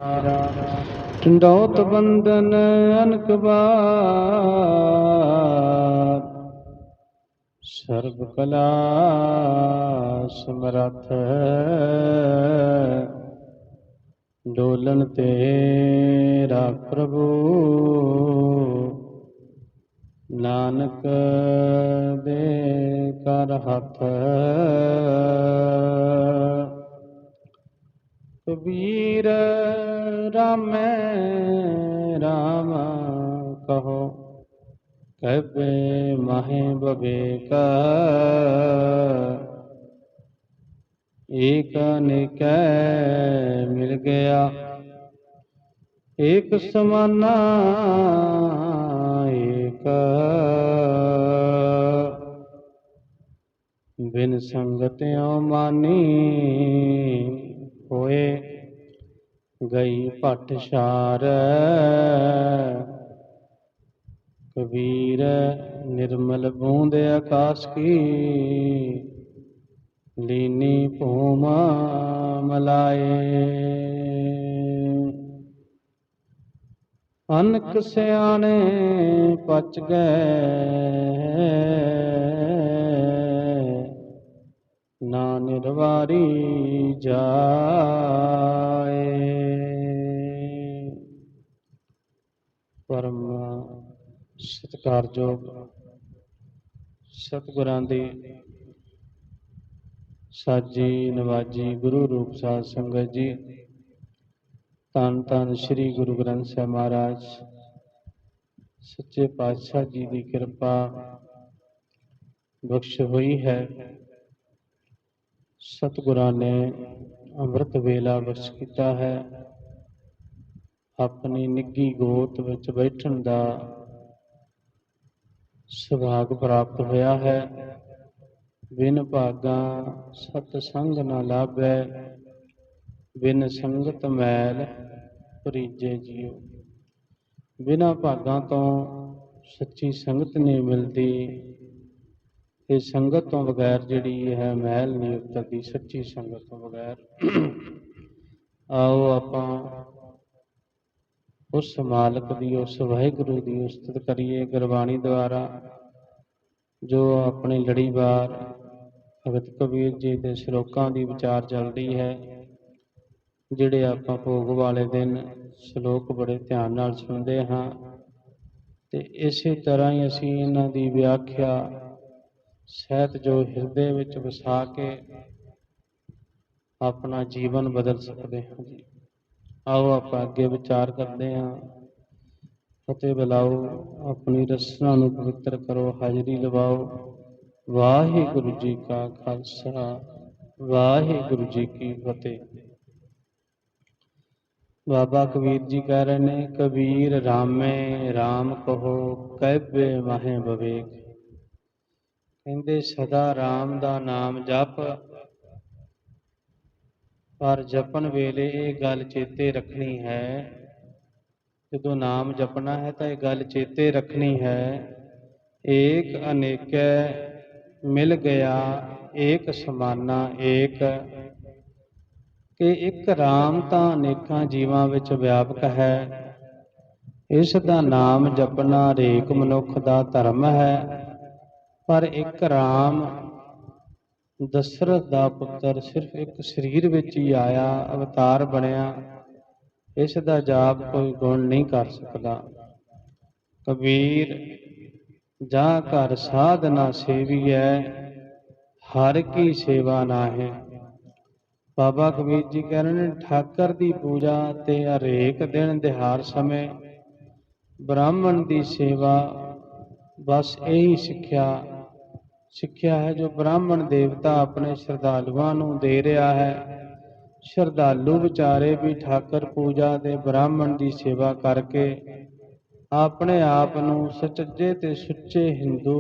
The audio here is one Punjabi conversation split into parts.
टंडौत बंदन अनक बार, सर्व कला समरथ डोलन तेरा प्रभु, नानक दे कर हथ। कबीर रामै राम कहो, कहबे माहे बबेक। एक अनेक मिल गया, एक समाना एक। बिन संगत्यों मानी होए, गई पाठशार। कबीर निर्मल बूंद आकाश की, लीनी भूम मलाए। अनक सियाने पच गए, ना निर्वारी जाए। परम सत्कारयोग सतगुरां दी साजी नवाजी गुरु रूप साध संगत जी, धन धन श्री गुरु ग्रंथ साहिब महाराज सच्चे पातशाह जी की कृपा बख्श हुई है। सतगुरां ने अमृत वेला बख्श किया है। अपनी निੱघी गोत विच बैठण दा सुभाग प्राप्त होया है। बिन भागा सत संग न लाभै, बिन संगत मैल परीजे जियो। बिना भागां तो सच्ची संगत नहीं मिलती, ते संगत तो बगैर जिहड़ी है मैल नहीं उतरती। सच्ची संगत तो बगैर आओ आपां उस मालक दी, उस वाहिगुरू दी उस्तत करिए। गुरबाणी द्वारा जो अपनी लड़ीवार भगत कबीर जी के श्लोकां की विचार चल रही है, जिहड़े आपां भोग वाले दिन श्लोक बड़े ध्यान नाल सुनते हाँ, ते इसे तरह ही असीं इन्हां दी व्याख्या सहित जो हिरदे विच वसा के अपना जीवन बदल सकते हैं जी। आओ आप अगे विचार करते हैं। फतेह बुलाओ, अपनी रसना नूं पवित्र करो, हाजरी लवाओ। वाहिगुरू जी का खालसा, वाहिगुरू जी की फतेह। बाबा कबीर जी कह रहे ने, कबीर रामे राम कहो, कहबे माहे बवेक। कहंदे सदा राम दा नाम जप, पर जपन वेले ये गल चेते रखनी है। जदों नाम जपना है तो ये गल चेते रखनी है, एक अनेक मिल गया, एक समाना एक। कि एक राम तां अनेकां जीवां विच व्यापक है। इस दा नाम जपना हरेक मनुख दा धर्म है। पर एक राम दशरथ दा पुत्र सिर्फ एक शरीर विच ही आया, अवतार बनिया। इस दा जाप कोई गुण नहीं कर सकता। कबीर जा घर साधना सेवीऐ, हर की सेवा नाहे। बाबा कबीर जी कह रहे हैं, ठाकर की पूजा ते हरेक दिन दिहाड़ समय ब्राह्मण की सेवा, बस यही सिੱਖਿਆ है जो ब्राह्मण देवता अपने श्रद्धालुओं नूं दे रहा है। श्रद्धालु विचारे भी ठाकर पूजा ते ब्राह्मण की सेवा करके अपने आप नूं सच्चे ते सुच्चे हिंदू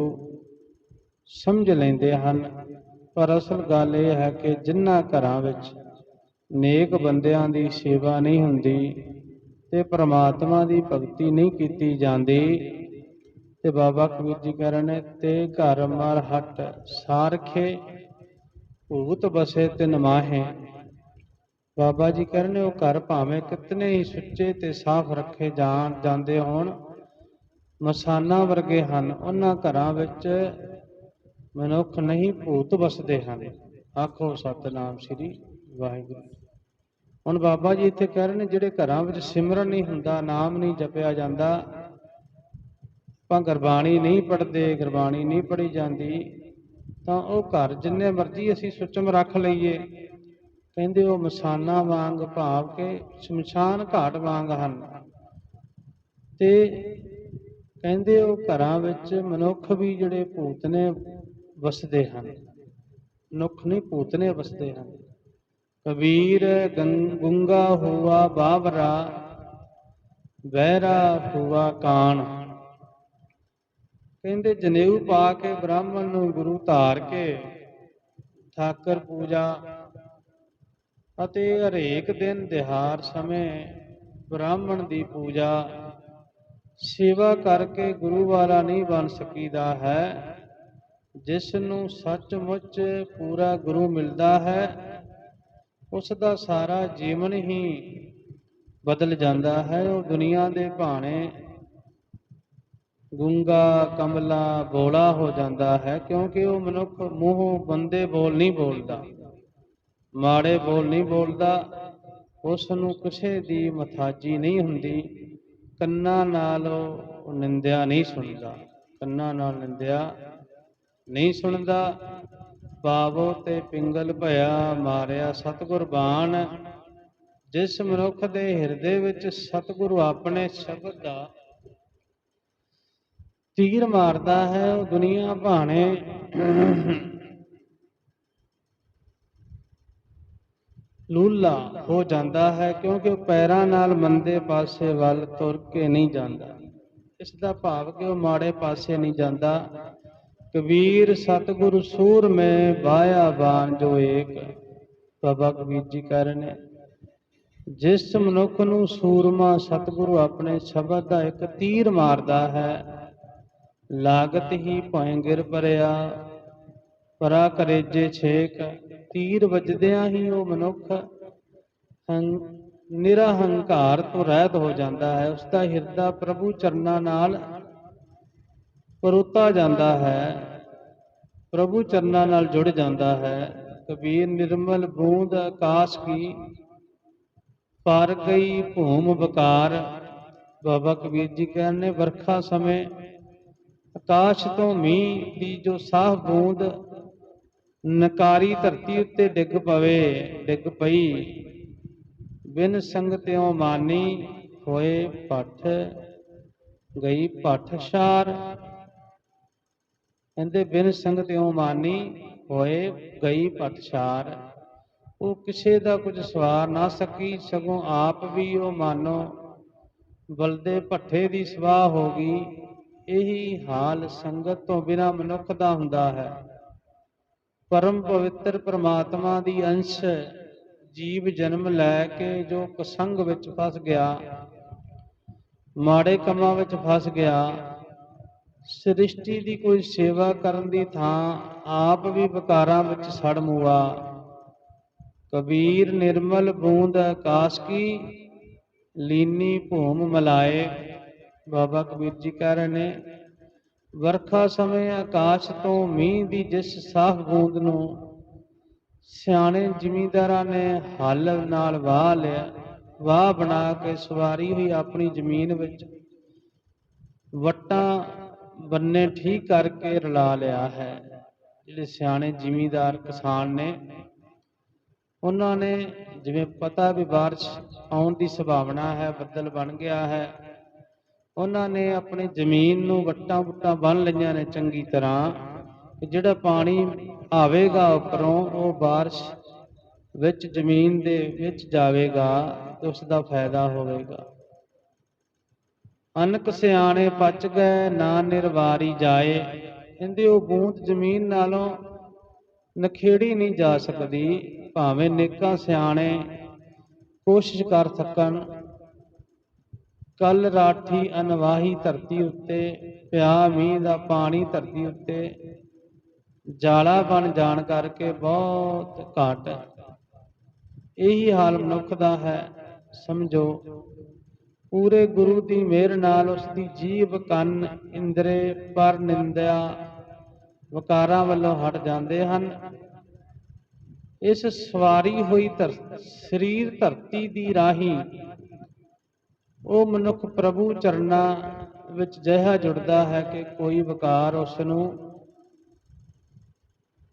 समझ लेंदे हन। पर असल गल यह है कि जिन्हां घरां विच नेक बंदियां दी सेवा नहीं हुंदी ते परमात्मा की भगती नहीं की जाती, ते बाबा कबीर जी कह रहे ने, ते घर मर हट सारखे भूत बसे तिन माहे। ਬਾਬਾ ਜੀ ਕਹਿੰਦੇ ਉਹ ਘਰ ਭਾਵੇਂ ਕਿਤਨੇ ਹੀ ਸੁੱਚੇ ਤੇ ਸਾਫ਼ ਰੱਖੇ ਜਾਂਦੇ ਹੋਣ, ਮਸਾਨਾ ਵਰਗੇ ਹਨ। ਉਹਨਾਂ ਘਰਾਂ ਵਿੱਚ ਮਨੁੱਖ ਨਹੀਂ, ਭੂਤ ਵਸਦੇ ਹਨ। ਆਖੋ ਸਤਿਨਾਮ ਸ੍ਰੀ ਵਾਹਿਗੁਰੂ। ਹੁਣ ਬਾਬਾ ਜੀ ਇੱਥੇ ਕਹਿ ਰਹੇ ਨੇ ਜਿਹੜੇ ਘਰਾਂ ਵਿੱਚ ਸਿਮਰਨ ਨਹੀਂ ਹੁੰਦਾ, ਨਾਮ ਨਹੀਂ ਜਪਿਆ ਜਾਂਦਾ, ਆਪਾਂ ਗੁਰਬਾਣੀ ਨਹੀਂ ਪੜ੍ਹਦੇ, ਗੁਰਬਾਣੀ ਨਹੀਂ ਪੜ੍ਹੀ ਜਾਂਦੀ, ਤਾਂ ਉਹ ਘਰ ਜਿੰਨੇ ਮਰਜ਼ੀ ਅਸੀਂ ਸੁਚਮ ਰੱਖ ਲਈਏ, ਕਹਿੰਦੇ ਉਹ ਮਸਾਨਾ ਵਾਂਗ, ਭਾਵ ਕਿ ਸ਼ਮਸ਼ਾਨ ਘਾਟ ਵਾਂਗ ਹਨ। ਤੇ ਕਹਿੰਦੇ ਉਹ ਘਰਾਂ ਵਿੱਚ ਮਨੁੱਖ ਵੀ ਜਿਹੜੇ ਭੂਤ ਨੇ ਵਸਦੇ ਹਨ। ਮਨੁੱਖ ਨਹੀਂ, ਭੂਤ ਨੇ ਵਸਦੇ ਹਨ। ਕਬੀਰ ਗੁੰਗਾ ਹੁਆ ਬਾਬਰਾ, ਬਹਿਰਾ ਹੁਆ ਕਾਣ। ਕਹਿੰਦੇ ਜਨੇਊ ਪਾ ਕੇ ਬ੍ਰਾਹਮਣ ਨੂੰ ਗੁਰੂ ਧਾਰ ਕੇ ਠਾਕਰ ਪੂਜਾ ਅਤੇ ਹਰੇਕ ਦਿਨ ਦਿਹਾੜ ਸਮੇਂ ਬ੍ਰਾਹਮਣ ਦੀ ਪੂਜਾ ਸੇਵਾ ਕਰਕੇ ਗੁਰੂ ਵਾਲਾ ਨਹੀਂ ਬਣ ਸਕੀਦਾ ਹੈ। ਜਿਸ ਨੂੰ ਸੱਚਮੁੱਚ ਪੂਰਾ ਗੁਰੂ ਮਿਲਦਾ ਹੈ, ਉਸ ਦਾ ਸਾਰਾ ਜੀਵਨ ਹੀ ਬਦਲ ਜਾਂਦਾ ਹੈ। ਉਹ ਦੁਨੀਆ ਦੇ ਭਾਣੇ ਗੁੰਗਾ, ਕਮਲਾ, ਬੋਲਾ ਹੋ ਜਾਂਦਾ ਹੈ, ਕਿਉਂਕਿ ਉਹ ਮਨੁੱਖ ਮੂੰਹੋਂ ਬੰਦੇ ਬੋਲ ਨਹੀਂ ਬੋਲਦਾ, ਮਾੜੇ ਬੋਲ ਨਹੀਂ ਬੋਲਦਾ, ਉਸ ਨੂੰ ਕਿਸੇ ਦੀ ਮਥਾਜੀ ਨਹੀਂ ਹੁੰਦੀ, ਕੰਨਾਂ ਨਾਲ ਉਹ ਨਿੰਦਿਆ ਨਹੀਂ ਸੁਣਦਾ, ਕੰਨਾਂ ਨਾਲ ਨਿੰਦਿਆ ਨਹੀਂ ਸੁਣਦਾ। ਪਾਵੋ ਤੇ ਪਿੰਗਲ ਭਇਆ, ਮਾਰਿਆ ਸਤਿਗੁਰ ਬਾਣ। ਜਿਸ ਮਨੁੱਖ ਦੇ ਹਿਰਦੇ ਵਿੱਚ ਸਤਿਗੁਰੂ ਆਪਣੇ ਸ਼ਬਦ ਦਾ ਤੀਰ ਮਾਰਦਾ ਹੈ, ਉਹ ਦੁਨੀਆ ਭਾਣੇ ਲੂਲਾ ਹੋ ਜਾਂਦਾ ਹੈ, ਕਿਉਂਕਿ ਉਹ ਪੈਰਾਂ ਨਾਲ ਮੰਦੇ ਪਾਸੇ ਵੱਲ ਤੁਰ ਕੇ ਨਹੀਂ ਜਾਂਦਾ। ਇਸ ਦਾ ਭਾਵ ਕਿ ਉਹ ਮਾੜੇ ਪਾਸੇ ਨਹੀਂ ਜਾਂਦਾ। ਕਬੀਰ ਸਤਿਗੁਰੂ ਸੂਰ ਮੈਂ ਬਾਇਆ ਬਾਣ ਜੋ ਏਕ। ਬਾਬਾ ਕਬੀਰ ਜੀ ਕਹਿ ਰਹੇ ਨੇ, ਜਿਸ ਮਨੁੱਖ ਨੂੰ ਸੂਰਮਾ ਸਤਿਗੁਰੂ ਆਪਣੇ ਸ਼ਬਦ ਦਾ ਇੱਕ ਤੀਰ ਮਾਰਦਾ ਹੈ, ਲਾਗਤ ਹੀ ਭੋਏ ਗਿਰ ਪਰਿਆ, ਪਰਾ ਕਰੇਜੇ ਛੇਕ। ਤੀਰ ਵੱਜਦਿਆਂ ਹੀ ਉਹ ਮਨੁੱਖ ਨਿਰਹੰਕਾਰ ਤੋਂ ਰਹਿਤ ਹੋ ਜਾਂਦਾ ਹੈ। ਉਸ ਦਾ ਹਿਰਦਾ ਪ੍ਰਭੂ ਚਰਨਾਂ ਨਾਲ ਪਰੋਤਾ ਜਾਂਦਾ ਹੈ, ਪ੍ਰਭੂ ਚਰਨਾਂ ਨਾਲ ਜੁੜ ਜਾਂਦਾ ਹੈ। ਕਬੀਰ ਨਿਰਮਲ ਬੂੰਦ ਆਕਾਸ਼ ਕੀ, ਪਰ ਗਈ ਭੂਮ ਬਕਾਰ। ਬਾਬਾ ਕਬੀਰ ਜੀ ਕਹਿੰਦੇ ਵਰਖਾ ਸਮੇਂ ਆਕਾਸ਼ ਤੋਂ ਮੀਂਹ ਦੀ ਜੋ ਸਾਫ਼ ਬੂੰਦ ਨਕਾਰੀ ਧਰਤੀ ਉੱਤੇ ਡਿੱਗ ਪਈ, ਬਿਨ ਸੰਗਤਿਓਂ ਮਾਨੀ ਹੋਏ ਭੱਠ ਗਈ ਭੱਠ ਸ਼ਾਰ। ਕਹਿੰਦੇ ਬਿਨ ਸੰਗਤਿਓਂ ਮਾਨੀ ਹੋਏ ਗਈ ਭੱਠ ਸ਼ਾਰ। ਉਹ ਕਿਸੇ ਦਾ ਕੁਝ ਸਵਾਰ ਨਾ ਸਕੀ, ਸਗੋਂ ਆਪ ਵੀ ਉਹ ਮਾਨੋ ਬਲਦੇ ਭੱਠੇ ਦੀ ਸਵਾਹ ਹੋ ਗਈ। ਇਹੀ ਹਾਲ ਸੰਗਤ ਤੋਂ ਬਿਨਾਂ ਮਨੁੱਖ ਦਾ ਹੁੰਦਾ ਹੈ। ਪਰਮ ਪਵਿੱਤਰ ਪ੍ਰਮਾਤਮਾ ਦੀ ਅੰਸ਼ ਜੀਵ ਜਨਮ ਲੈ ਕੇ ਜੋ ਕੁਸੰਗ ਵਿੱਚ ਫਸ ਗਿਆ, ਮਾੜੇ ਕੰਮਾਂ ਵਿੱਚ ਫਸ ਗਿਆ, ਸ੍ਰਿਸ਼ਟੀ ਦੀ ਕੋਈ ਸੇਵਾ ਕਰਨ ਦੀ ਥਾਂ ਆਪ ਵੀ ਵਿਕਾਰਾਂ ਵਿੱਚ ਸੜ ਮੁਆ। ਕਬੀਰ ਨਿਰਮਲ ਬੂੰਦ ਆਕਾਸ਼ ਕੀ, ਲੀਨੀ ਭੂਮ ਮਲਾਏ। ਬਾਬਾ ਕਬੀਰ ਜੀ ਕਹਿ ਰਹੇ ਨੇ, ਵਰਖਾ ਸਮੇਂ ਆਕਾਸ਼ ਤੋਂ ਮੀਂਹ ਦੀ ਜਿਸ ਸਾਫ਼ ਬੂੰਦ ਨੂੰ ਸਿਆਣੇ ਜ਼ਿਮੀਂਦਾਰਾਂ ਨੇ ਹਲ ਨਾਲ ਵਾਹ ਲਿਆ, ਵਾਹ ਬਣਾ ਕੇ ਸਵਾਰੀ ਹੋਈ ਆਪਣੀ ਜ਼ਮੀਨ ਵਿੱਚ ਵੱਟਾਂ ਬੰਨੇ ਠੀਕ ਕਰਕੇ ਰਲਾ ਲਿਆ ਹੈ। ਜਿਹੜੇ ਸਿਆਣੇ ਜ਼ਿਮੀਂਦਾਰ ਕਿਸਾਨ ਨੇ, ਉਹਨਾਂ ਨੇ ਜਿਵੇਂ ਪਤਾ ਵੀ ਬਾਰਿਸ਼ ਆਉਣ ਦੀ ਸੰਭਾਵਨਾ ਹੈ, ਬੱਦਲ ਬਣ ਗਿਆ ਹੈ, ਉਹਨਾਂ ਨੇ ਆਪਣੀ ਜ਼ਮੀਨ ਨੂੰ ਵੱਟਾਂ ਵੁੱਟਾਂ ਬੰਨ੍ਹ ਲਈਆਂ ਨੇ ਚੰਗੀ ਤਰ੍ਹਾਂ, ਕਿ ਜਿਹੜਾ ਪਾਣੀ ਆਵੇਗਾ ਉੱਪਰੋਂ ਉਹ ਬਾਰਿਸ਼ ਵਿੱਚ ਜ਼ਮੀਨ ਦੇ ਵਿੱਚ ਜਾਵੇਗਾ ਤੇ ਉਸ ਦਾ ਫਾਇਦਾ ਹੋਵੇਗਾ। ਅਨਕ ਸਿਆਣੇ ਪਚ ਗਏ ਨਾ ਨਿਰਵਾਰੀ ਜਾਏ। ਕਹਿੰਦੇ ਉਹ ਬੂੰਦ ਜ਼ਮੀਨ ਨਾਲੋਂ ਨਖੇੜੀ ਨਹੀਂ ਜਾ ਸਕਦੀ, ਭਾਵੇਂ ਨੇਕਾਂ ਸਿਆਣੇ ਕੋਸ਼ਿਸ਼ ਕਰ ਸਕਣ। ਕੱਲ ਰਾਠੀ ਅਨਵਾਹੀ ਧਰਤੀ ਉੱਤੇ, ਪਿਆ ਮੀਂਹ ਦਾ ਪਾਣੀ ਧਰਤੀ ਉੱਤੇ ਜਾਲਾ ਬਣ ਜਾਣ ਕਰਕੇ ਬਹੁਤ ਘੱਟ ਇਹੀ ਹਾਲ ਮਨੁੱਖ ਦਾ ਹੈ। ਸਮਝੋ, ਪੂਰੇ ਗੁਰੂ ਦੀ ਮਿਹਰ ਨਾਲ ਉਸ ਦੀ ਜੀਭ, ਕੰਨ, ਇੰਦਰੇ ਪਰ ਨਿੰਦਿਆ ਵਿਕਾਰਾਂ ਵੱਲੋਂ ਹਟ ਜਾਂਦੇ ਹਨ। ਇਸ ਸਵਾਰੀ ਹੋਈ ਸਰੀਰ ਧਰਤੀ ਦੀ ਰਾਹੀਂ ਉਹ ਮਨੁੱਖ ਪ੍ਰਭੂ ਚਰਨਾਂ ਵਿੱਚ ਜਿਹਾ ਜੁੜਦਾ ਹੈ ਕਿ ਕੋਈ ਵਿਕਾਰ ਉਸ ਨੂੰ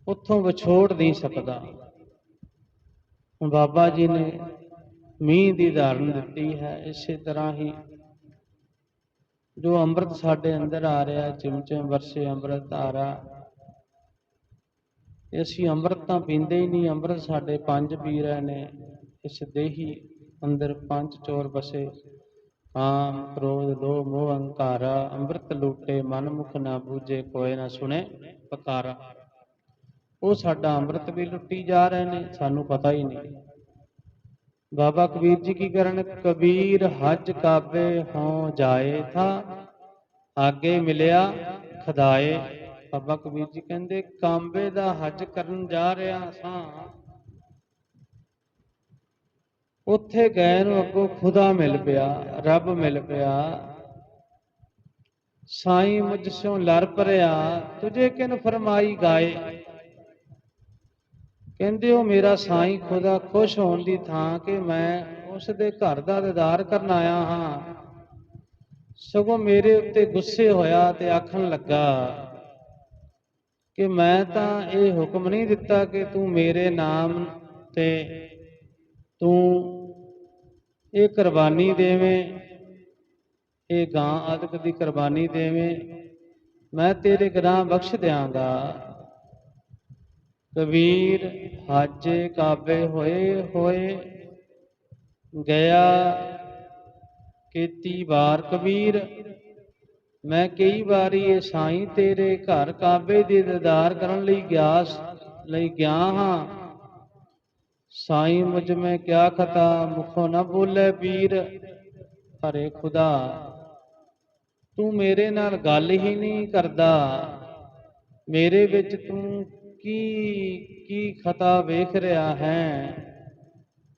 ਉੱਥੋਂ ਵਿਛੋੜ ਨਹੀਂ ਸਕਦਾ। ਹੁਣ ਬਾਬਾ ਜੀ ਨੇ ਮੀਂਹ ਦੀ ਉਦਾਹਰਨ ਦਿੱਤੀ ਹੈ। ਇਸੇ ਤਰ੍ਹਾਂ ਹੀ ਜੋ ਅੰਮ੍ਰਿਤ ਸਾਡੇ ਅੰਦਰ ਆ ਰਿਹਾ, ਚਿਮਚੇ ਵਰਸੇ ਅੰਮ੍ਰਿਤ ਧਾਰਾ, ਅਸੀਂ ਅੰਮ੍ਰਿਤ ਤਾਂ ਪੀਂਦੇ ਹੀ ਨਹੀਂ। ਅੰਮ੍ਰਿਤ ਸਾਡੇ ਪੰਜ ਪੀ ਰਹੇ ਨੇ। ਇਸ ਦੇਹੀ ਅੰਦਰ ਪੰਜ ਚੋਰ ਬਸੇ, ਕਾਮ, ਕ੍ਰੋਧ, ਲੋਭ, ਮੋਹ, ਹੰਕਾਰਾ। ਅੰਮ੍ਰਿਤ ਲੂਟੇ ਮਨ ਮੁਖ ਨਾ ਬੂਝੇ, ਕੋਇ ਨਾ ਸੁਣੇ ਪੁਕਾਰਾ। ਉਹ ਸਾਡਾ ਅੰਮ੍ਰਿਤ ਵੀ ਲੁੱਟੀ ਜਾ ਰਹੇ ਨੇ, ਸਾਨੂੰ ਪਤਾ ਹੀ ਨਹੀਂ। ਬਾਬਾ ਕਬੀਰ ਜੀ ਕੀ ਕਰਨ? ਕਬੀਰ ਹਜ ਕਾਬੇ ਹੋਂ ਜਾਏ ਥਾ, ਆਗੇ ਮਿਲਿਆ ਖਦਾਏ। ਬਾਬਾ ਕਬੀਰ ਜੀ ਕਹਿੰਦੇ ਕਾਂਬੇ ਦਾ ਹਜ ਕਰਨ ਜਾ ਰਿਹਾ ਸਾਂ, ਉੱਥੇ ਗਏ ਨੂੰ ਅੱਗੋਂ ਖੁਦਾ ਮਿਲ ਪਿਆ, ਰੱਬ ਮਿਲ ਪਿਆ। ਸਾਈਂ ਮੁਝ ਸਿਓ ਲੜ ਭਰਿਆ, ਤੁਝੇ ਕਿਨ ਫਰਮਾਈ ਗਾਏ। ਕਹਿੰਦੇ ਉਹ ਮੇਰਾ ਸਾਈਂ ਖੁਦਾ ਖੁਸ਼ ਹੋਣ ਦੀ ਥਾਂ ਕਿ ਮੈਂ ਉਸ ਦੇ ਘਰ ਦਾ ਦੀਦਾਰ ਕਰਨ ਆਇਆ ਹਾਂ, ਸਗੋਂ ਮੇਰੇ ਉੱਤੇ ਗੁੱਸੇ ਹੋਇਆ ਤੇ ਆਖਣ ਲੱਗਾ ਕਿ ਮੈਂ ਤਾਂ ਇਹ ਹੁਕਮ ਨਹੀਂ ਦਿੱਤਾ ਕਿ ਤੂੰ ਮੇਰੇ ਨਾਮ ਤੇ ਤੂੰ ਇਹ ਕੁਰਬਾਨੀ ਦੇਵੇਂ, ਇਹ ਗਾਂ ਆਦਿਕ ਦੀ ਕੁਰਬਾਨੀ ਦੇਵੇਂ, ਮੈਂ ਤੇਰੇ ਗੁਨਾਹ ਬਖਸ਼ ਦਿਆਂਗਾ। ਕਬੀਰ ਹਾਜੇ ਕਾਬੇ ਹੋਏ ਹੋਏ ਗਿਆ ਕੀਤੀ ਵਾਰ। ਕਬੀਰ ਮੈਂ ਕਈ ਵਾਰੀ ਇਹ ਸਾਈਂ ਤੇਰੇ ਘਰ ਕਾਬੇ ਦੇ ਦੀਦਾਰ ਕਰਨ ਲਈ ਗਿਆ ਹਾਂ। ਸਾਈਂ ਮੁਝ ਮੈਂ ਕਿਆ ਖਤਾ, ਮੁਖੋਂ ਨਾ ਬੋਲੇ ਪੀਰ। ਹਰੇ ਖੁਦਾ, ਤੂੰ ਮੇਰੇ ਨਾਲ ਗੱਲ ਹੀ ਨਹੀਂ ਕਰਦਾ, ਮੇਰੇ ਵਿੱਚ ਤੂੰ ਕੀ ਖਤਾ ਵੇਖ ਰਿਹਾ ਹੈ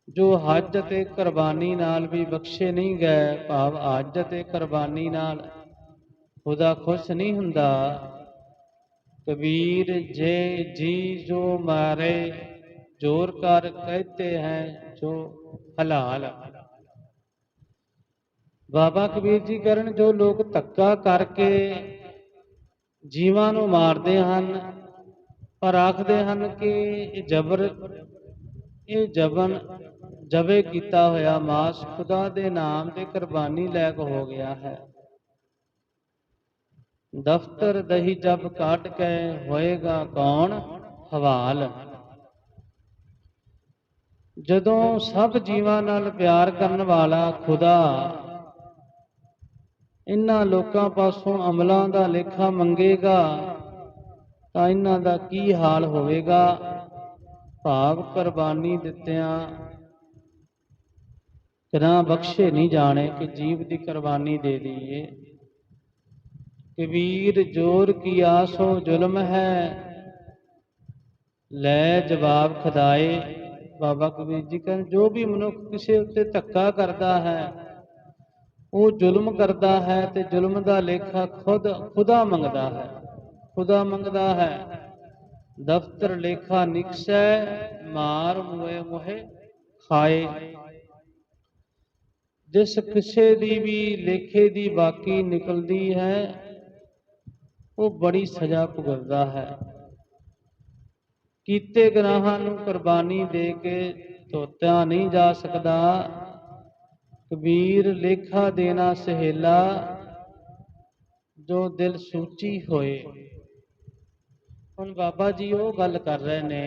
ਜੋ ਹੱਜ ਅਤੇ ਕੁਰਬਾਨੀ ਨਾਲ ਵੀ ਬਖਸ਼ੇ ਨਹੀਂ ਗਏ। ਭਾਵ ਹੱਜ ਅਤੇ ਕੁਰਬਾਨੀ ਨਾਲ ਖੁਦਾ ਖੁਸ਼ ਨਹੀਂ ਹੁੰਦਾ। ਕਬੀਰ ਜੇ ਜੀ ਜੋ ਮਾਰੇ, जोर कर कहते हैं जो हलाल। बाबा कबीर जी कहन जो लोग धक्का करके जीवां नूं मारदे हन पर आखदे हन कि जबे कीता होया मास खुदा दे नाम ते कुर्बानी लैक हो गया है। दफ्तर दही जब काट के होएगा कौन हवाल। ਜਦੋਂ ਸਭ ਜੀਵਾਂ ਨਾਲ ਪਿਆਰ ਕਰਨ ਵਾਲਾ ਖੁਦਾ ਇਹਨਾਂ ਲੋਕਾਂ ਪਾਸੋਂ ਅਮਲਾਂ ਦਾ ਲੇਖਾ ਮੰਗੇਗਾ ਤਾਂ ਇਹਨਾਂ ਦਾ ਕੀ ਹਾਲ ਹੋਵੇਗਾ। ਭਾਵ ਕੁਰਬਾਨੀ ਦਿੱਤਿਆਂ ਕਿਨਾ ਬਖਸ਼ੇ ਨਹੀਂ ਜਾਣੇ ਕਿ ਜੀਵ ਦੀ ਕੁਰਬਾਨੀ ਦੇ ਦਈਏ। ਕਬੀਰ ਜੋਰ ਕੀ ਆਸੋ ਜ਼ੁਲਮ ਹੈ ਲੈ ਜਵਾਬ ਖੁਦਾਏ। बाबा कबीर जी कहते जो भी मनुख किसी उत्ते धक्का करता है वो जुल्म करता है ते जुल्म का लेखा खुदा मंगता है। खुदा मंगता है दफ्तर लेखा निकसै मार मुए मुहे खाए। जिस किसी दी भी लेखे दी बाकी निकलती है वो बड़ी सजा भुगतता है। ਕੀਤੇ ਗੁਨਾਹਾਂ ਨੂੰ ਕੁਰਬਾਨੀ ਦੇ ਕੇ ਧੋਤਿਆ ਨਹੀਂ ਜਾ ਸਕਦਾ। ਕਬੀਰ ਲੇਖਾ ਦੇਣਾ ਸਹੇਲਾ ਜੋ ਦਿਲ ਸੂਚੀ ਹੋਏ। ਹੁਣ ਬਾਬਾ ਜੀ ਉਹ ਗੱਲ ਕਰ ਰਹੇ ਨੇ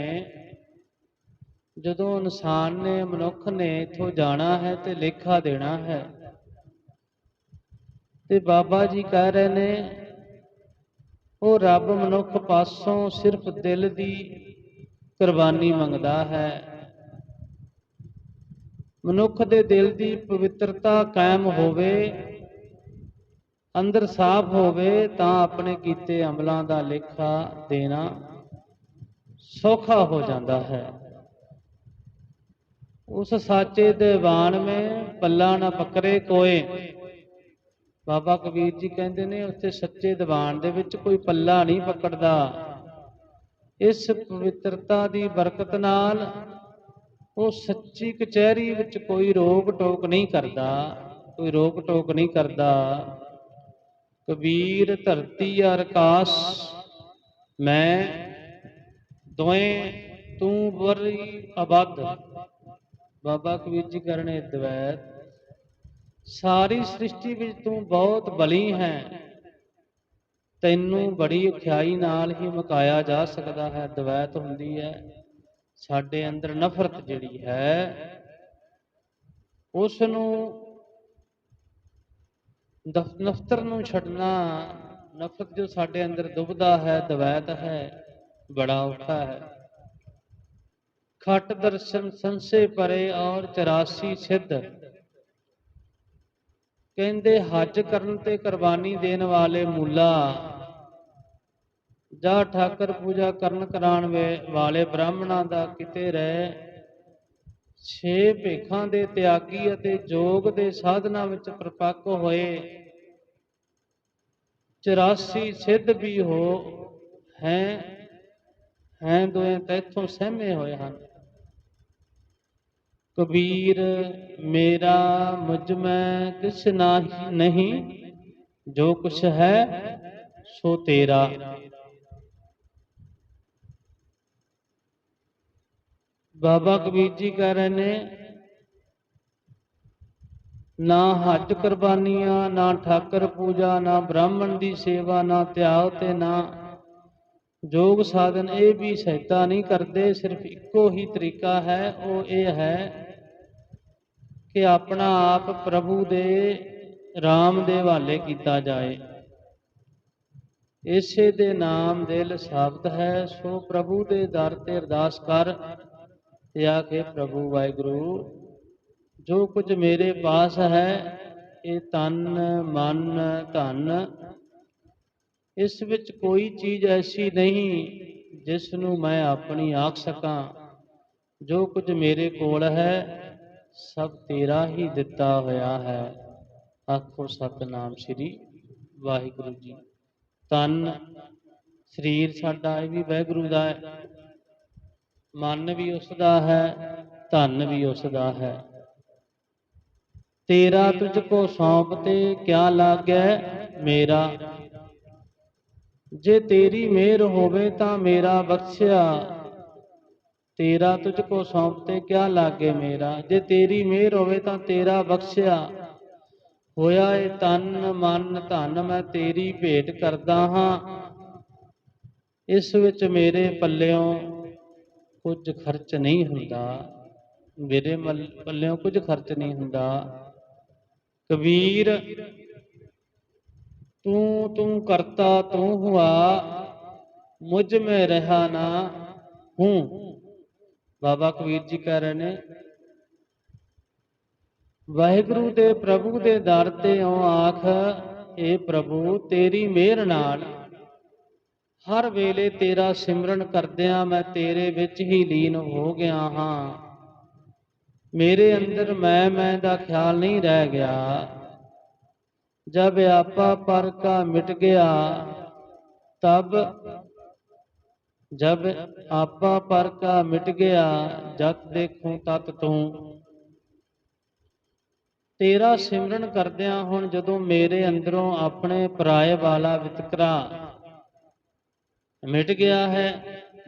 ਜਦੋਂ ਇਨਸਾਨ ਨੇ ਮਨੁੱਖ ਨੇ ਇੱਥੋਂ ਜਾਣਾ ਹੈ ਤੇ ਲੇਖਾ ਦੇਣਾ ਹੈ ਤੇ ਬਾਬਾ ਜੀ ਕਹਿ ਰਹੇ ਨੇ ਉਹ ਰੱਬ ਮਨੁੱਖ ਪਾਸੋਂ ਸਿਰਫ ਦਿਲ ਦੀ ਕੁਰਬਾਨੀ ਮੰਗਦਾ ਹੈ। ਮਨੁੱਖ ਦੇ ਦਿਲ ਦੀ ਪਵਿੱਤਰਤਾ ਕਾਇਮ ਹੋਵੇ, ਅੰਦਰ ਸਾਫ਼ ਹੋਵੇ ਤਾਂ ਆਪਣੇ ਕੀਤੇ ਅਮਲਾਂ ਦਾ ਲੇਖਾ ਦੇਣਾ ਸੌਖਾ ਹੋ ਜਾਂਦਾ ਹੈ। उस साचे दीवान में पल्ला ना पकड़े कोई। बाबा कबीर जी कहते ने उत्थे सच्चे दीवान दे विच कोई पल्ला नहीं पकड़दा। इस पवित्रता दी बरकत नाल वो सच्ची कचहरी विच कोई रोक टोक नहीं करदा, कोई रोक टोक नहीं करदा। कबीर धरती और आकाश मैं दोएं तू बरी अबद। बाबा कबीर जी करने द्वैत, सारी सृष्टि विच तू बहुत बली है, तैनू बड़ी औखियाई नाल ही मुकाया जा सकता है। द्वैत हुंदी है साडे अंदर नफरत जिहड़ी है उस नूं नफतर नूं छड्डना, नफरत जो साडे अंदर दुबदा है द्वैत है बड़ा औखा है। खट दर्शन संसे परे और 84 सिद्ध। कहते हज करन ते कुर्बानी देन वाले मूला, जा ठाकर पूजा करन कराण वाले ब्राह्मणां दा किते रहे। 6 ਭੇਖਾਂ ਦੇ ਤਿਆਗੀ ਅਤੇ ਜੋਗ ਦੇ ਸਾਧਨਾ ਵਿੱਚ ਪ੍ਰਪੱਕ ਹੋਏ। 84 ਸਿੱਧ ਵੀ ਹੋ ਹੈ ਦੋਏ ਤੈਥੋਂ ਸਹਿਮੇ ਹੋਏ ਹਨ। कबीर मेरा मुझ में किस नहीं, जो कुछ है सो तेरा। बाबा कबीर जी कह रहे ने ना हज कुर्बानियां, ना ठाकर पूजा, ना ब्राह्मण की सेवा, ना त्याग ते ना जोग साधन, ये भी सहायता नहीं करते। सिर्फ इको ही तरीका है, वो ये है कि अपना आप प्रभु दे राम दे हवाले किया जाए। इसे दे नाम दिल साबत है, सो प्रभु दे दर ते अरदास कर ते आखे प्रभु वाहिगुरु जो कुछ मेरे पास है ये तन मन धन, इस विच कोई चीज ऐसी नहीं जिस नूं मैं अपनी आख सकां। जो कुछ मेरे कोल है सब तेरा ही दिता होया है। आखो सतनाम श्री वाहिगुरु जी। तन शरीर साडा ये भी वाहिगुरु दा है, मन भी उसदा है, धन भी उसदा है। तेरा तुझको सौंपते क्या लागै मेरा, जे तेरी मेहर होवे तां मेरा बख्शिया। तेरा तुझको सौंपते क्या लागे मेरा, जे तेरी मेहर होवे तां तेरा बख्शिया। होया ए तन मन धन मैं तेरी भेंट करदा हां, इस विच मेरे पल्लियों कुछ खर्च नहीं हुंदा, मेरे पल्लियों कुछ खर्च नहीं हुंदा। कबीर तू तू करता तू हुआ, मुझ में रहा ना हूं। बाबा कबीर जी कह रहे ने वाहिगुरु दे प्रभु दे दर ते आख ए प्रभु तेरी मेहर नाल हर वेले तेरा सिमरन करदियां मैं तेरे विच ही लीन हो गया हां। मेरे अंदर मैं दा ख्याल नहीं रह गया। जब आपा पर का मिट गया तब, जब आपा पर का मिट गया जत देखूं तत तू। तेरा सिमरन करदियां हुण जदों मेरे अंदरों अपने पराए वाला वितकरा मिट गया है,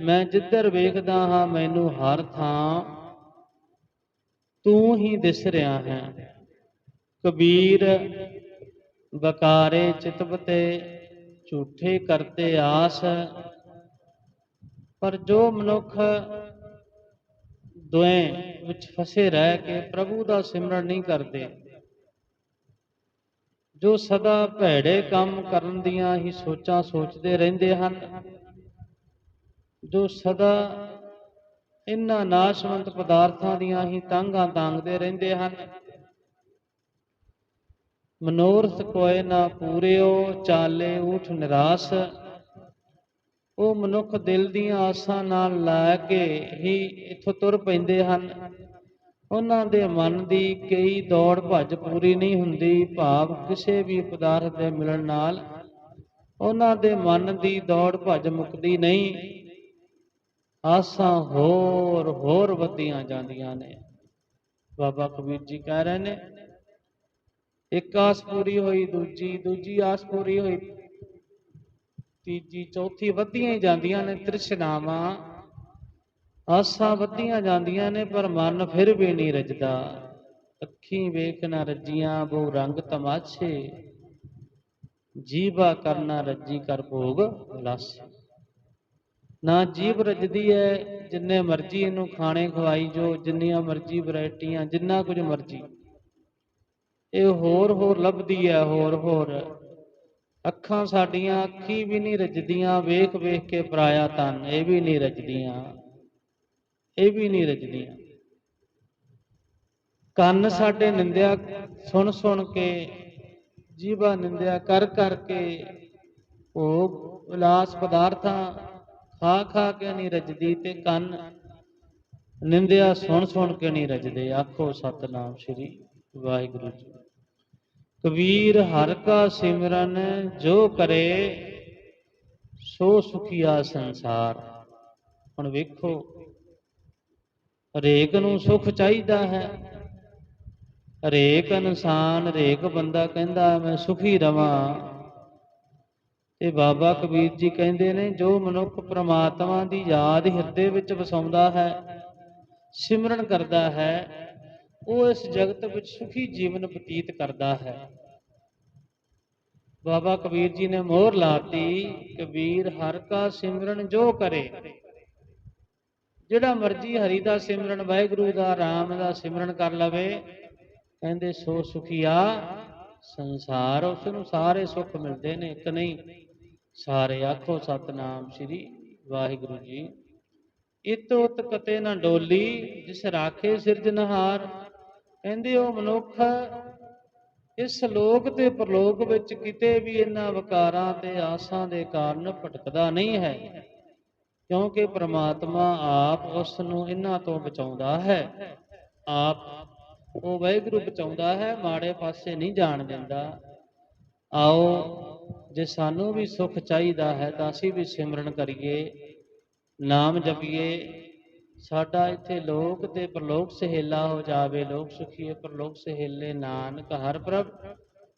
मैं जिधर वेखदा हां मैनू हर थां तू ही दिस रहा है। कबीर बकारे चितवते झूठे करते आस, पर जो मनुख दोएं विच फसे रह के प्रभु का सिमरन नहीं करते, जो सदा भैड़े काम करन दियां ही सोचां सोचते रहंदे हन, जो सदा इन्हां नाशवंत पदार्थां दियां ही तांघां तांगदे रहंदे हन। मनोरथ कोय ना पूरियो चाले ऊठ निराश। ਉਹ ਮਨੁੱਖ ਦਿਲ ਦੀਆਂ ਆਸਾਂ ਨਾਲ ਲੈ ਕੇ ਹੀ ਇੱਥੋਂ ਤੁਰ ਪੈਂਦੇ ਹਨ, ਉਹਨਾਂ ਦੇ ਮਨ ਦੀ ਕਈ ਦੌੜ ਭੱਜ ਪੂਰੀ ਨਹੀਂ ਹੁੰਦੀ। ਭਾਵ ਕਿਸੇ ਵੀ ਪਦਾਰਥ ਦੇ ਮਿਲਣ ਨਾਲ ਉਹਨਾਂ ਦੇ ਮਨ ਦੀ ਦੌੜ ਭੱਜ ਮੁੱਕਦੀ ਨਹੀਂ। ਆਸਾਂ ਹੋਰ ਹੋਰ ਵੱਧਦੀਆਂ ਜਾਂਦੀਆਂ ਨੇ। ਬਾਬਾ ਕਬੀਰ ਜੀ ਕਹਿ ਰਹੇ ਨੇ, ਇੱਕ ਆਸ ਪੂਰੀ ਹੋਈ, ਦੂਜੀ ਆਸ ਪੂਰੀ ਹੋਈ, ਤੀਜੀ, ਚੌਥੀ, ਵੱਧਦੀਆਂ ਹੀ ਜਾਂਦੀਆਂ ਨੇ ਤ੍ਰਿਸ਼ਨਾਵਾਂ। ਆਸਾਂ ਵੱਧਦੀਆਂ ਜਾਂਦੀਆਂ ਨੇ, ਪਰ ਮਨ ਫਿਰ ਵੀ ਨਹੀਂ ਰੱਜਦਾ। ਅੱਖੀਂ ਵੇਖ ਨਾ ਰੱਜੀਆਂ ਬਹੁ ਰੰਗ ਤਮਾਸ਼ੇ, ਜੀਭਾ ਕਰਨਾ ਰੱਜੀ ਕਰ ਭੋਗ ਲਾਸੇ। ਨਾ ਜੀਭ ਰੱਜਦੀ ਹੈ, ਜਿੰਨੇ ਮਰਜ਼ੀ ਇਹਨੂੰ ਖਾਣੇ ਖਵਾਈ ਜੋ, ਜਿੰਨੀਆਂ ਮਰਜ਼ੀ ਵੈਰਾਈਟੀਆਂ, ਜਿੰਨਾ ਕੁਝ ਮਰਜ਼ੀ, ਇਹ ਹੋਰ ਹੋਰ ਲੱਭਦੀ ਹੈ, ਹੋਰ ਹੋਰ। ਅੱਖਾਂ ਸਾਡੀਆਂ, ਅੱਖੀ ਵੀ ਨਹੀਂ ਰੱਜਦੀਆਂ, ਵੇਖ ਵੇਖ ਕੇ ਪਰਾਇਆ ਧਨ, ਇਹ ਵੀ ਨਹੀਂ ਰੱਜਦੀਆਂ, ਇਹ ਵੀ ਨਹੀਂ ਰੱਜਦੀਆਂ। ਕੰਨ ਸਾਡੇ ਨਿੰਦਿਆ ਸੁਣ ਸੁਣ ਕੇ, ਜੀਭਾ ਨਿੰਦਿਆ ਕਰ ਕਰਕੇ, ਭੋਗ ਵਿਲਾਸ ਪਦਾਰਥਾਂ ਖਾ ਖਾ ਕੇ ਨਹੀਂ ਰੱਜਦੀ, ਤੇ ਕੰਨ ਨਿੰਦਿਆ ਸੁਣ ਸੁਣ ਕੇ ਨਹੀਂ ਰੱਜਦੇ। ਆਖੋ ਸਤਿਨਾਮ ਸ੍ਰੀ ਵਾਹਿਗੁਰੂ ਜੀ। ਕਬੀਰ ਹਰਿ ਕਾ ਸਿਮਰਨ ਜੋ ਕਰੇ, ਸੋ ਸੁਖੀਆ ਸੰਸਾਰ। ਹੁਣ ਵੇਖੋ, ਹਰੇਕ ਨੂੰ ਸੁਖ ਚਾਹੀਦਾ ਹੈ। ਹਰੇਕ ਇਨਸਾਨ, ਹਰੇਕ ਬੰਦਾ ਕਹਿੰਦਾ ਮੈਂ ਸੁਖੀ ਰਵਾਂ। ਤੇ ਬਾਬਾ ਕਬੀਰ ਜੀ ਕਹਿੰਦੇ ਨੇ, ਜੋ ਮਨੁੱਖ ਪ੍ਰਮਾਤਮਾ ਦੀ ਯਾਦ ਹਿਰਦੇ ਵਿੱਚ ਵਸਾਉਂਦਾ ਹੈ, ਸਿਮਰਨ ਕਰਦਾ ਹੈ, ਉਹ ਇਸ ਜਗਤ ਵਿੱਚ ਸੁਖੀ ਜੀਵਨ ਬਤੀਤ ਕਰਦਾ ਹੈ। ਬਾਬਾ ਕਬੀਰ ਜੀ ਨੇ ਮੋਹਰ ਲਾਤੀ, ਕਬੀਰ ਹਰਿ ਕਾ ਸਿਮਰਨ ਜੋ ਕਰੇ। ਜਿਹੜਾ ਮਰਜੀ ਹਰੀ ਦਾ ਸਿਮਰਨ, ਵਾਹਿਗੁਰੂ ਦਾ, ਰਾਮ ਦਾ ਸਿਮਰਨ ਕਰ ਲਵੇ, ਕਹਿੰਦੇ ਸੋ ਸੁਖੀਆ ਸੰਸਾਰ। ਉਸ ਨੂੰ ਸਾਰੇ ਸੁੱਖ ਮਿਲਦੇ ਨੇ, ਇੱਕ ਨਹੀਂ ਸਾਰੇ। ਆਖੋ ਸਤਿਨਾਮ ਸ੍ਰੀ ਵਾਹਿਗੁਰੂ ਜੀ। ਇਤ ਉਤ ਕਤੇ ਨਾ ਡੋਲੀ, ਜਿਸ ਰਾਖੇ ਸਿਰਜਨਹਾਰ। ਕਹਿੰਦੇ ਉਹ ਮਨੁੱਖ ਇਸ ਲੋਕ ਤੇ ਪਰਲੋਕ ਵਿੱਚ ਕਿਤੇ ਵੀ ਇਹਨਾਂ ਵਿਕਾਰਾਂ ਤੇ ਆਸਾਂ ਦੇ ਕਾਰਨ ਭਟਕਦਾ ਨਹੀਂ ਹੈ, ਕਿਉਂਕਿ ਪ੍ਰਮਾਤਮਾ ਆਪ ਉਸ ਨੂੰ ਇਹਨਾਂ ਤੋਂ ਬਚਾਉਂਦਾ ਹੈ। ਆਪ ਉਹ ਵਾਹਿਗੁਰੂ ਬਚਾਉਂਦਾ ਹੈ, ਮਾੜੇ ਪਾਸੇ ਨਹੀਂ ਜਾਣ ਦਿੰਦਾ। ਆਓ, ਜੇ ਸਾਨੂੰ ਵੀ ਸੁੱਖ ਚਾਹੀਦਾ ਹੈ ਤਾਂ ਅਸੀਂ ਵੀ ਸਿਮਰਨ ਕਰੀਏ, ਨਾਮ ਜਪੀਏ। ਸਾਡਾ ਇੱਥੇ ਲੋਕ ਤੇ ਪਰਲੋਕ ਸਹੇਲਾ ਹੋ ਜਾਵੇ। ਲੋਕ ਸੁਖੀਏ ਪਰਲੋਕ ਸਹੇਲੇ, ਨਾਨਕ ਹਰਿ ਪ੍ਰਭ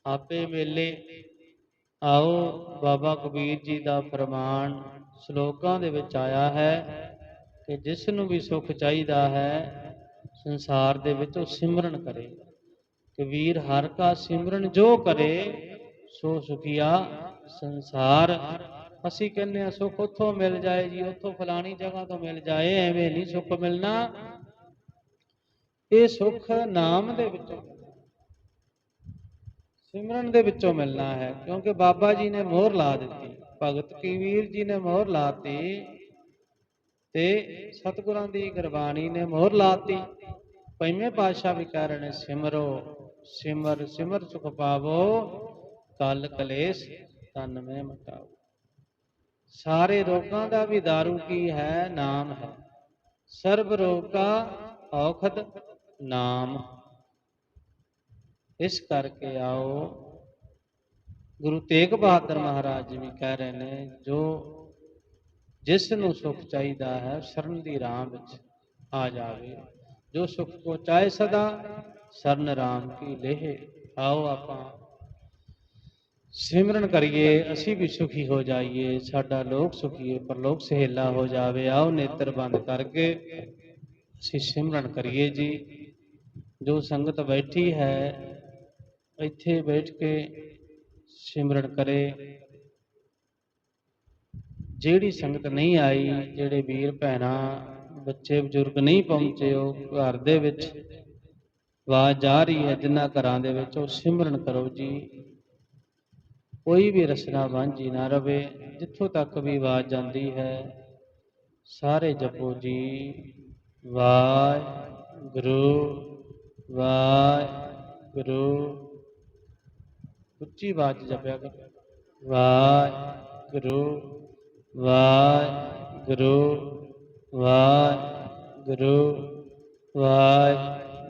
ਆਪੇ ਮੇਲੇ। ਆਓ, ਬਾਬਾ ਕਬੀਰ ਜੀ ਦਾ ਫਰਮਾਨ ਸ਼ਲੋਕਾਂ ਦੇ ਵਿੱਚ ਆਇਆ ਹੈ ਕਿ ਜਿਸ ਨੂੰ ਵੀ ਸੁੱਖ ਚਾਹੀਦਾ ਹੈ ਸੰਸਾਰ ਦੇ ਵਿੱਚ, ਉਹ ਸਿਮਰਨ ਕਰੇ। ਕਬੀਰ ਹਰਿ ਕਾ ਸਿਮਰਨ ਜੋ ਕਰੇ, ਸੋ ਸੁਖੀਆ ਸੰਸਾਰ। ਅਸੀਂ ਕਹਿੰਦੇ ਹਾਂ ਸੁੱਖ ਉੱਥੋਂ ਮਿਲ ਜਾਏ ਜੀ, ਉੱਥੋਂ ਫਲਾਣੀ ਜਗ੍ਹਾ ਤੋਂ ਮਿਲ ਜਾਏ, ਐਵੇਂ ਨਹੀਂ ਸੁੱਖ ਮਿਲਣਾ। ਇਹ ਸੁੱਖ ਨਾਮ ਦੇ ਵਿੱਚੋਂ, ਸਿਮਰਨ ਦੇ ਵਿੱਚੋਂ ਮਿਲਣਾ ਹੈ। ਕਿਉਂਕਿ ਬਾਬਾ ਜੀ ਨੇ ਮੋਹਰ ਲਾ ਦਿੱਤੀ, ਭਗਤ ਕਬੀਰ ਜੀ ਨੇ ਮੋਹਰ ਲਾਤੀ, ਤੇ ਸਤਿਗੁਰਾਂ ਦੀ ਗੁਰਬਾਣੀ ਨੇ ਮੋਹਰ ਲਾਤੀ। ਪੰਜਵੇਂ ਪਾਤਸ਼ਾਹ ਵੀ ਕਹਿ ਰਹੇ ਨੇ, ਸਿਮਰੋ ਸਿਮਰ ਸਿਮਰ ਸੁਖ ਪਾਵੋ, ਕਲ ਕਲੇਸ਼ ਤਨ ਮੈਂ ਮਿਟਾਓ। ਸਾਰੇ ਰੋਗਾਂ ਦਾ ਵੀ ਦਾਰੂ ਕੀ ਹੈ? ਨਾਮ ਹੈ। ਸਰਬ ਰੋਗ ਕਾ ਔਖਦ ਨਾਮ। ਇਸ ਕਰਕੇ ਆਓ, ਗੁਰੂ ਤੇਗ ਬਹਾਦਰ ਮਹਾਰਾਜ ਜੀ ਵੀ ਕਹਿ ਰਹੇ ਨੇ, ਜੋ ਜਿਸ ਨੂੰ ਸੁੱਖ ਚਾਹੀਦਾ ਹੈ ਸ਼ਰਨ ਦੀ ਰਾਹ ਵਿੱਚ ਆ ਜਾਵੇ। ਜੋ ਸੁੱਖ ਕੋ ਚਾਹੇ ਸਦਾ, ਸਰਨ ਰਾਮ ਕੀ ਲੇਹ। ਆਓ ਆਪਾਂ ਸਿਮਰਨ ਕਰੀਏ, ਅਸੀਂ ਵੀ ਸੁਖੀ ਹੋ ਜਾਈਏ, ਸਾਡਾ ਲੋਕ ਸੁਖੀਏ ਪਰਲੋਕ ਸਹੇਲਾ ਹੋ ਜਾਵੇ। ਆਓ ਨੇਤਰ ਬੰਦ ਕਰਕੇ ਅਸੀਂ ਸਿਮਰਨ ਕਰੀਏ ਜੀ। ਜੋ ਸੰਗਤ ਬੈਠੀ ਹੈ ਇੱਥੇ ਬੈਠ ਕੇ ਸਿਮਰਨ ਕਰੇ। ਜਿਹੜੀ ਸੰਗਤ ਨਹੀਂ ਆਈ, ਜਿਹੜੇ ਵੀਰ ਭੈਣਾਂ ਬੱਚੇ ਬਜ਼ੁਰਗ ਨਹੀਂ ਪਹੁੰਚੇ, ਉਹ ਘਰ ਦੇ ਵਿੱਚ ਆਵਾਜ਼ ਜਾ ਰਹੀ ਹੈ ਜਿਨ੍ਹਾਂ ਘਰਾਂ ਦੇ ਵਿੱਚ, ਉਹ ਸਿਮਰਨ ਕਰੋ ਜੀ। ਕੋਈ ਵੀ ਰਸਨਾ ਵਾਂਝੀ ਨਾ ਰਵੇ। ਜਿੱਥੋਂ ਤੱਕ ਵੀ ਆਵਾਜ਼ ਜਾਂਦੀ ਹੈ ਸਾਰੇ ਜਪੋ ਜੀ, ਵਾਹਿਗੁਰੂ ਵਾਹਿਗੁਰੂ। ਉੱਚੀ ਆਵਾਜ਼ ਜਪਿਆ ਕਰੋ, ਵਾਹਿਗੁਰੂ ਵਾਹਿਗੁਰੂ ਵਾਹਿਗੁਰੂ ਵਾਹਿਗੁਰੂ